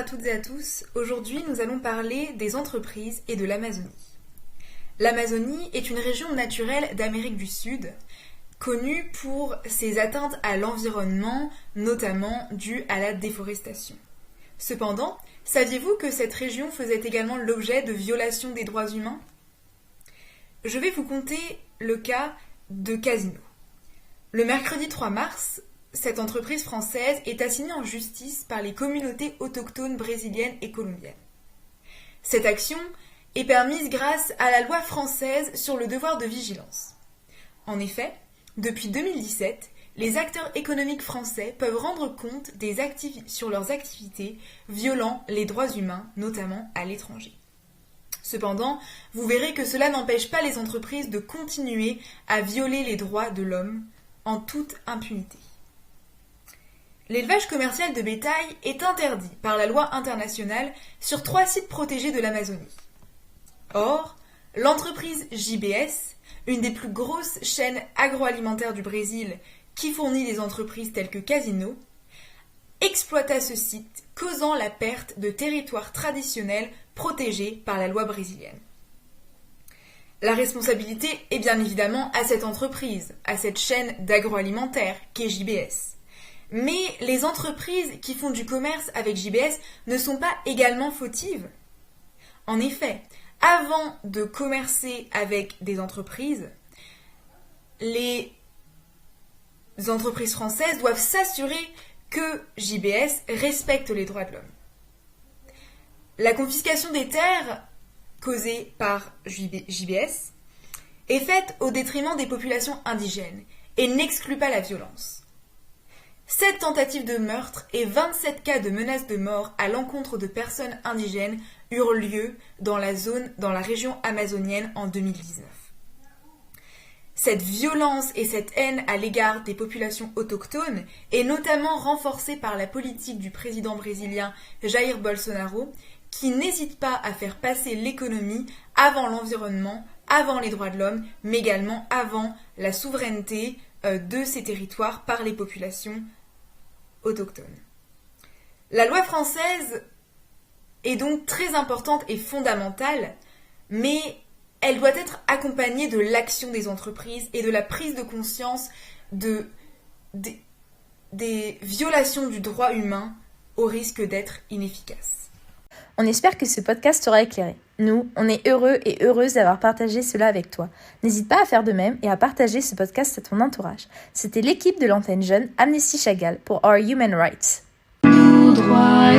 toutes et à tous. Aujourd'hui, nous allons parler des entreprises et de l'Amazonie. L'Amazonie est une région naturelle d'Amérique du Sud, connue pour ses atteintes à l'environnement, notamment dues à la déforestation. Cependant, saviez-vous que cette région faisait également l'objet de violations des droits humains ? Je vais vous conter le cas de Casino. Le mercredi 3 mars, cette entreprise française est assignée en justice par les communautés autochtones brésiliennes et colombiennes. Cette action est permise grâce à la loi française sur le devoir de vigilance. En effet, depuis 2017, les acteurs économiques français peuvent rendre compte sur leurs activités violant les droits humains, notamment à l'étranger. Cependant, vous verrez que cela n'empêche pas les entreprises de continuer à violer les droits de l'homme en toute impunité. L'élevage commercial de bétail est interdit par la loi internationale sur 3 sites protégés de l'Amazonie. Or, l'entreprise JBS, une des plus grosses chaînes agroalimentaires du Brésil qui fournit des entreprises telles que Casino, exploita ce site, causant la perte de territoires traditionnels protégés par la loi brésilienne. La responsabilité est bien évidemment à cette entreprise, à cette chaîne d'agroalimentaire qu'est JBS. Mais les entreprises qui font du commerce avec JBS ne sont pas également fautives. En effet, avant de commercer avec des entreprises, les entreprises françaises doivent s'assurer que JBS respecte les droits de l'homme. La confiscation des terres causée par JBS est faite au détriment des populations indigènes et n'exclut pas la violence. 7 tentatives de meurtre et 27 cas de menaces de mort à l'encontre de personnes indigènes eurent lieu dans la région amazonienne en 2019. Cette violence et cette haine à l'égard des populations autochtones est notamment renforcée par la politique du président brésilien Jair Bolsonaro, qui n'hésite pas à faire passer l'économie avant l'environnement, avant les droits de l'homme, mais également avant la souveraineté de ces territoires par les populations autochtones. La loi française est donc très importante et fondamentale, mais elle doit être accompagnée de l'action des entreprises et de la prise de conscience des violations du droit humain au risque d'être inefficaces. On espère que ce podcast t'aura éclairé. Nous, on est heureux et heureuses d'avoir partagé cela avec toi. N'hésite pas à faire de même et à partager ce podcast à ton entourage. C'était l'équipe de l'antenne jeune Amnesty Chagall pour Our Human Rights. Nos droits